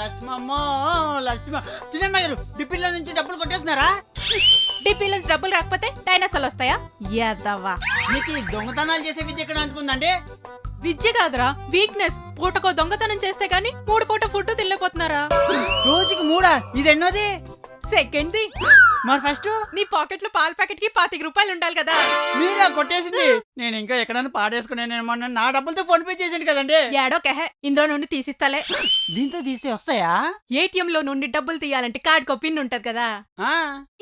లక్ష్మమ్మో లక్ష్మ చిన్నమ్మ గారు డిపిల్లో నుంచి డబ్బులు కొట్టేస్తున్నారా? డిపిలో నుంచి డబ్బులు రాకపోతే డైనోసార్లు వస్తాయా? యాదవ్వా, మీకు ఈ దొంగతనాలు చేసే విద్య ఎక్కడ అనుకుందండి? విద్య కాదురా, వీక్నెస్. పూటకో దొంగతనం చేస్తే గానీ 3 పూట ఫుడ్ తినలేకపోతున్నారా? రోజుకి 3? ఇది ఎన్నోది? సెకండ్ది. మరి ఫస్ట్ నీ పాకెట్ లో పాల ప్యాకెట్ కి 25 రూపాయలు ఉండాలి కదా. మీరా కొట్టేసింది? నేను ఇంకా ఎక్కడైనా పాడేసుకునేమో నా డబ్బులతో ఫోన్ పే చేసింది కదండి. ఏడో కెహే, ఇందులో నుండి తీసిస్తాలే. దీంతో తీసి వస్తాయా? ఏటీఎం లో నుండి డబ్బులు తీయాలంటే కార్డ్ పిన్ ఉంటది కదా. ఆ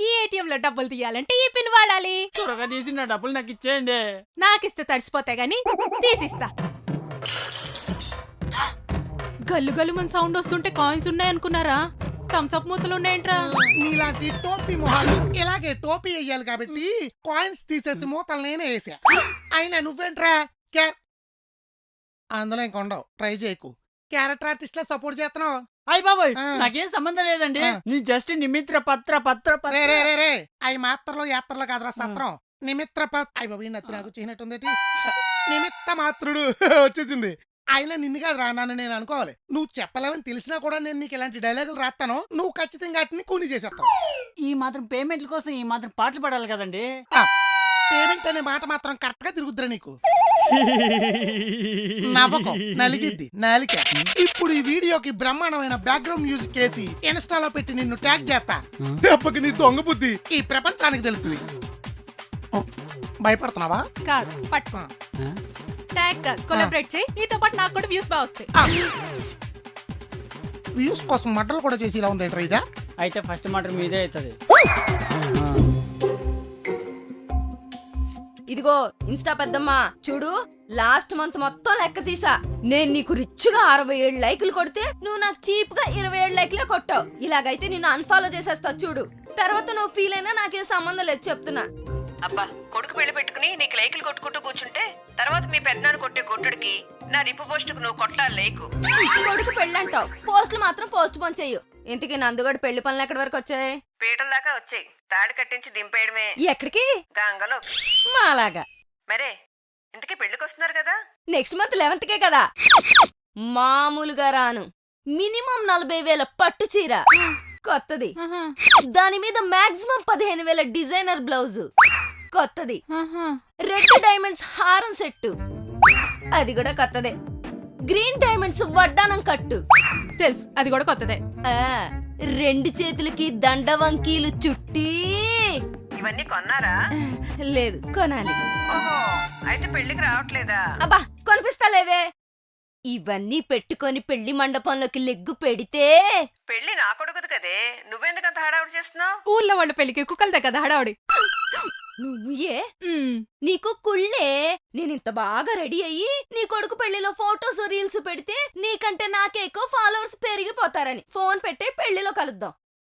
ఈ ఏటీఎం లో డబ్బులు తీయాలంటే ఈ పిన్ వాడాలి. త్వరగా తీసి నా డబ్బులు నాకు ఇచ్చేయండి. నాకిస్తే తడిసిపోతే గాని తీసిస్తా. గల్లు గల్లు మన సౌండ్ వస్తుంటే కాయిన్స్ ఉన్నాయనుకున్నారా? థమ్స్అప్ మూతలు ఉన్నాయంట్రా. నీలాంటి టోపీ మొహాలు ఇలాగే టోపీ వేయాలి కాబట్టి కాయిన్స్ తీసేసి మూతలు నేనే వేసా. అయినా నువ్వేంట్రా అందులో ఇంకొండవు, ట్రై చేయకు. క్యారెక్టర్ ఆర్టిస్ట్ లా సపోర్ట్ చేస్తున్నావు. అయ్య బాబోయ్, నాకేం సంబంధం లేదండి. నీ జస్ట్ నిమిత్ర పత్ర రే అవి మాత్రలో యాత్రలో కాదురా సత్రం. నిమిత్ర అయ్య బాబు నత్తి నాకు చిన్నట్టుంది. నిమిత్త మాత్రుడు వచ్చేసింది. అయినా నిన్ను కాదు రా, నన్ను నేను అనుకోవాలి. నువ్వు చెప్పలేవని తెలిసినా కూడా నేను నీకు ఇలాంటి డైలాగులు రాస్తాను. నువ్వు ఖచ్చితంగా వాటిని కూని చేసేస్తావు. ఈ మాత్రం పేమెంట్ల కోసం ఈ మాత్రం పాటలు పడాలి కదండి. పేమెంట్ అనే మాట మాత్రం కరెక్ట్ గా తిరుగుద్దురా నీకు. నవ్వకం నలిగిద్ది నాలిక. ఇప్పుడు ఈ వీడియోకి బ్రహ్మాండమైన బ్యాక్గ్రౌండ్ మ్యూజిక్ వేసి ఇన్స్టాలో పెట్టి నిన్ను ట్యాగ్ చేస్తా. దెబ్బకి నీ దొంగ బుద్ధి ఈ ప్రపంచానికి తెలుస్తుంది. భయపడుతున్నావా? కాదు, పట్టుకో. ట్యాగ్ కాదు, కొలాబరేట్ చేయి. నీతో పాటు నాకు కూడా వ్యూస్ బాగా వస్తాయి. వ్యూస్ కోసం మడ్డలు కూడా చేసి ఇలా ఉంది ఇదా? అయితే ఫస్ట్ మాట మీదే అవుతుంది. ఇదిగో ఇన్స్టా పెద్దమ్మా చూడు, లాస్ట్ మంత్ మొత్తం లెక్క తీసా. నేను నీకు రిచ్గా 67 లైకులు కొడితే నువ్వు నాకు చీప్ గా 27 లైకులే కొట్టావు. ఇలాగైతే నిన్ను అన్ఫాలో చేసేస్తా చూడు. తర్వాత నువ్వు ఫీల్ అయినా నాకేం సంబంధం లేదు చెప్తున్నా. అబ్బా, కొడుకు పెళ్లి పెట్టుకుని నీకు లైకులు కొట్టుకుంటూ కూర్చుంటే తర్వాత మీ పెద్దనాన్న కొట్టే కొట్టుడికి నా రిప్పు పోస్టుకు నువ్వు కొట్టాలి లైకు. కొడుకు పెళ్ళంటావు, పోస్టులు మాత్రం పోస్ట్ పోన్ చెయ్యు. ఇంతకీ నందుగడు పెళ్లి పనులు ఎక్కడి వరకు వచ్చాయి? పీటల దాకా వచ్చాయి. తాడు కట్టించి దింపేయడమే. ఎక్కడికి? గంగలో. మాలాగా. మరే ఇంతకీ పెళ్లికి వస్తున్నారు కదా? నెక్స్ట్ మంత్ 11కే కదా. మామూలుగా రాను. మినిమం 40,000 పట్టు చీర కొత్తది. దాని మీద మాక్సిమం 15,000 డిజైనర్ బ్లౌజ్ కొత్తది. రెడ్ డైమండ్స్ హారం సెట్టు అది కూడా కొత్తదే. గ్రీన్ డైమండ్స్ వడ్డానం కట్టు తెలుసు, అది కూడా కొత్తదే. 2 చేతులకి దండవంకీలు చుట్టి. ఇవన్నీ కొన్నారా? లేదు, కొనాలి. ఓహో, అయితే పెళ్లికి రావట్లేదా? అబ్బా కొనిపిస్తాలేవే. ఇవన్నీ పెట్టుకొని పెళ్లి మండపంలోకి లెగ్గు పెడితే పెళ్లి నా కొడుకుది కదే, నువ్వెందుకంత హడావుడి చేస్తున్నావు? ఊర్లో వాళ్ళ పెళ్లికి కుక్కలదే కదా హడావుడి. నువ్వే నీకు కుళ్ళే. నేనింత బాగా రెడీ అయ్యి నీ కొడుకు పెళ్లిలో ఫోటోస్ రీల్స్ పెడితే నీకంటే నాకే ఎక్కువ ఫాలోవర్స్ పెరిగిపోతారని ఫోన్ పెట్టే పెళ్లిలో కలుద్దాం.